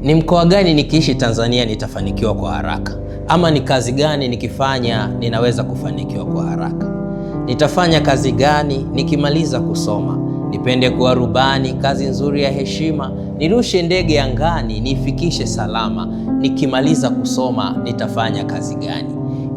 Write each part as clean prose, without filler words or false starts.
Ni mkoa gani nikiishi Tanzania nitafanikiwa kwa haraka? Ama ni kazi gani nikifanya ninaweza kufanikiwa kwa haraka? Nitafanya kazi gani nikimaliza kusoma? Nipende kuwa rubani, kazi nzuri ya heshima. Nirushe ndege angani, nifikishe salama. Nikimaliza kusoma, nitafanya kazi gani?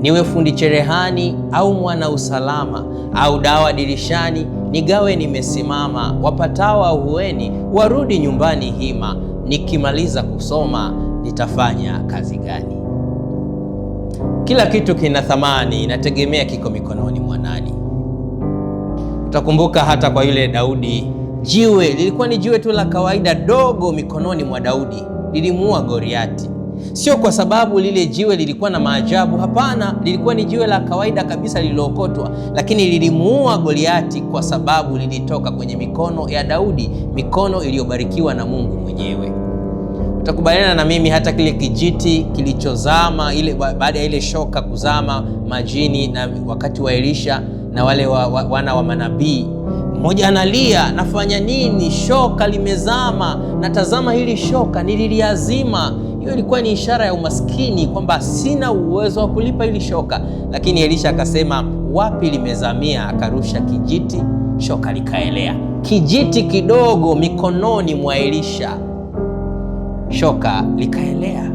Niwe fundi cherehani au mwana usalama, au dawa dirishani, nigawe nimesimama. Wapatao ahueni, warudi nyumbani hima. Nikimaliza kusoma, nitafanya kazi gani? Kila kitu kina thamani, inategemea kiko mikononi mwa nani. Utakumbuka hata kwa yule Daudi, jiwe lilikuwa ni jiwe tu la kawaida dogo mikononi mwa Daudi, lilimuua Goliati. Sio kwa sababu lile jiwe lilikuwa na maajabu, hapana, lilikuwa ni jiwe la kawaida kabisa lililookotwa, lakini lilimuua Goliati kwa sababu lilitoka kwenye mikono ya Daudi, mikono iliyobarikiwa na Mungu mwenyewe. Utakubaliana na mimi hata kile kijiti kilichozama ile baada ya ile shoka kuzama majini, na wakati wa Elisha na wale wana wa manabii, mmoja analia, nafanya nini? Shoka limezama, na tazama hili shoka nililiazima. Hiyo ilikuwa ni ishara ya umaskini, kwamba sina uwezo wa kulipa hili shoka. Lakini Elisha akasema, wapi limezamia? Akarusha kijiti, shoka likaelea. Kijiti kidogo mikononi mwa Elisha, shoka likaelea.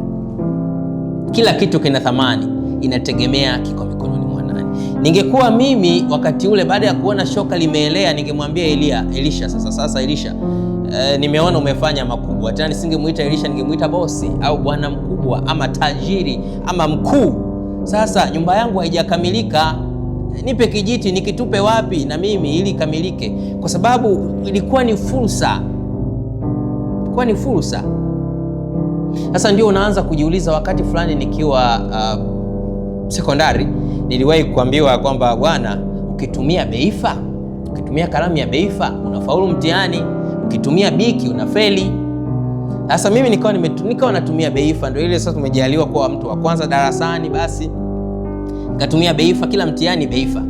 Kila kitu kina thamani, inategemea kiko mikononi mwa nani. Ningekuwa mimi wakati ule, baada ya kuona shoka limeelea, ningemwambia Elisha, sasa Elisha, nimeona umefanya makubwa. Tena nisingemuita Elisha, ningemuita bosi au bwana mkubwa ama tajiri ama mkuu. Sasa nyumba yangu haijakamilika, nipe kijiti nikitupe wapi na mimi ili kamilike? Kwa sababu ilikuwa ni fursa, Sasa ndio unaanza kujiuliza. Wakati fulani nikiwa sekondari, niliwahi kuambiwa kwamba bwana, ukitumia beifa, ukitumia kalamu ya beifa unafaulu mtihani, ukitumia biki unafeli. Sasa mimi nikawa natumia beifa, ndio ile sasa tumejaliwa kuwa mtu wa kwanza darasani, basi nikatumia beifa kila mtihani beifa.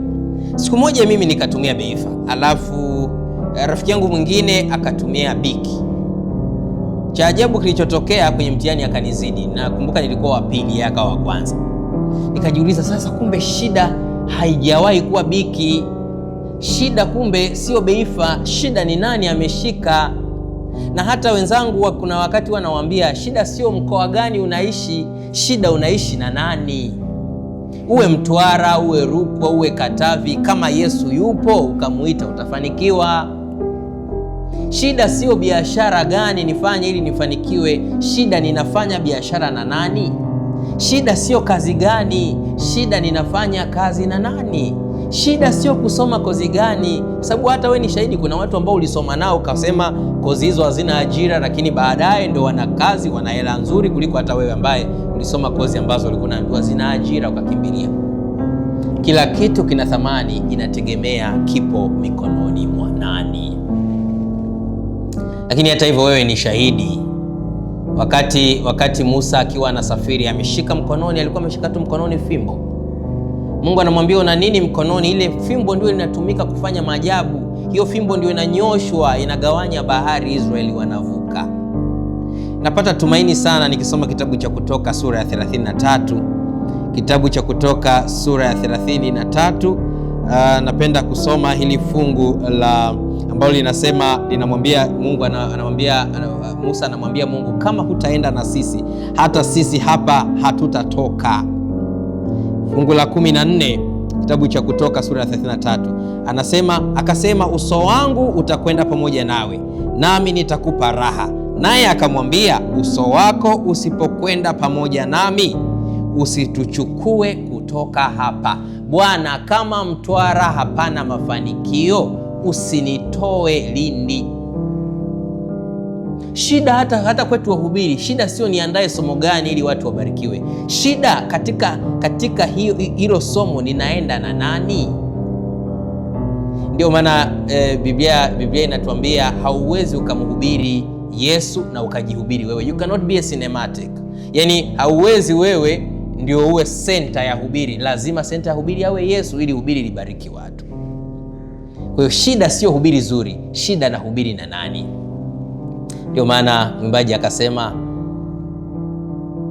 Siku moja mimi nikatumia beifa, alafu rafiki yangu mwingine akatumia biki. Cha ajabu kilichotokea, kwenye mtihani akanizidi. Nakumbuka nilikuwa wa pili, yeye akawa wa kwanza. Nikajiuliza sasa, kumbe shida haijawahi kuwa biki, shida kumbe sio beifa, shida ni nani ameshika. Na hata wenzangu kuna wakati wanawaambia, shida sio mkoa gani unaishi, shida unaishi na nani. Uwe Mtwara, uwe Rukwa, uwe Katavi, kama Yesu yupo ukamuita utafanikiwa. Shida sio biashara gani nifanye ili nifanikiwe, shida ninafanya biashara na nani. Shida sio kazi gani, shida ninafanya kazi na nani. Shida sio kusoma kozi gani, sababu hata we ni shahidi. Kuna watu ambao ulisoma nao ukasema kozi hizo hazina ajira, lakini baadaye ndo wana kazi, wana hela nzuri kuliko hata wewe ambaye ulisoma kozi ambazo ulikuwa unaambiwa zina ajira ukakimbilia. Kila kitu kina thamani, inategemea kipo mikononi mwa nani. Lakini hata hivyo, wewe ni shahidi. Wakati Musa akiwa anasafiri, ameshika mkononi, alikuwa ameshika tu mkononi fimbo. Mungu anamwambia una nini mkononi? Ile fimbo ndio inatumika kufanya maajabu. Hiyo fimbo ndio inanyoshwa, inagawanya bahari, Israeli wanavuka. Napata tumaini sana nikisoma kitabu cha Kutoka sura ya 33. Kitabu cha Kutoka sura ya 33. Napenda kusoma hili fungu ambalo linamwambia Mungu, Musa anamwambia Mungu, kama hutaenda na sisi, hata sisi hapa hatutatoka. Fungu la 14 kitabu cha Kutoka sura ya 33 akasema, uso wangu utakwenda pamoja nawe, nami nitakupa raha. Naye akamwambia, uso wako usipokwenda pamoja nami, usituchukue kutoka hapa. Bwana, kama Mtwara hapana mafanikio, usinitoe lini. Shida hata kwetu wahubiri, shida sio niandae somo gani ili watu wabarikiwe. Shida katika hilo somo ninaenda na nani? Ndio maana Biblia inatuambia hauwezi ukamhubiri Yesu na ukajihubiri wewe. You cannot be a cinematic. Yani hauwezi wewe ndio uwe center ya hubiri. Lazima center ya hubiri awe Yesu ili hubiri libariki watu. Kwa hiyo shida sio hubiri zuri, shida na hubiri na nani. Ndio maana mwimbaji akasema,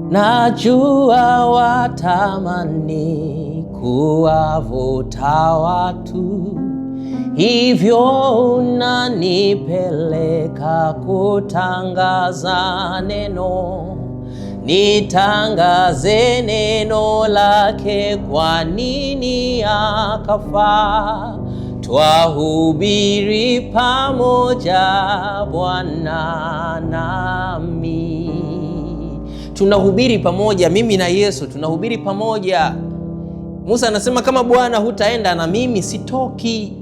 Najua watamani kuwavuta watu, hivyo unanipeleka kutangaza neno. Nitangaze neno lake, kwa nini akafa. Twahubiri pamoja Bwana nami. Tunahubiri pamoja, mimi na Yesu tunahubiri pamoja. Musa anasema kama Bwana hutaenda na mimi sitoki.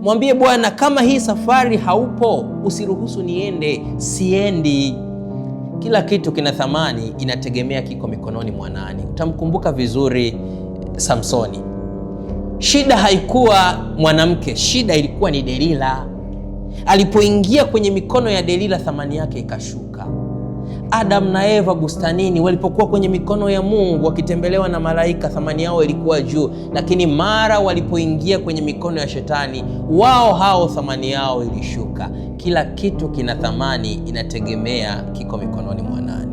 Mwambie Bwana, kama hii safari haupo, usiruhusu niende, siendi. Kila kitu kina thamani, inategemea kiko mikononi mwa nani. Utamkumbuka vizuri Samsoni. Shida haikuwa mwanamke, shida ilikuwa ni Delila. Alipoingia kwenye mikono ya Delila, thamani yake ikashuka. Adam na Eva bustanini walipokuwa kwenye mikono ya Mungu wakitembelewa na malaika, thamani yao ilikuwa juu, lakini mara walipoingia kwenye mikono ya shetani, wao hao thamani yao ilishuka. Kila kitu kina thamani, inategemea kiko mikononi mwa nani.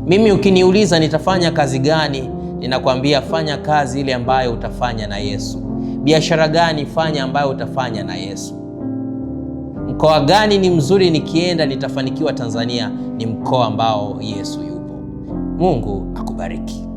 Mimi ukiniuliza nitafanya kazi gani, ninakwambia fanya kazi ile ambayo utafanya na Yesu. Biashara gani? Fanya ambayo utafanya na Yesu. Mkoa gani ni mzuri nikienda nitafanikiwa Tanzania? Ni mkoa ambao Yesu yupo. Mungu akubariki.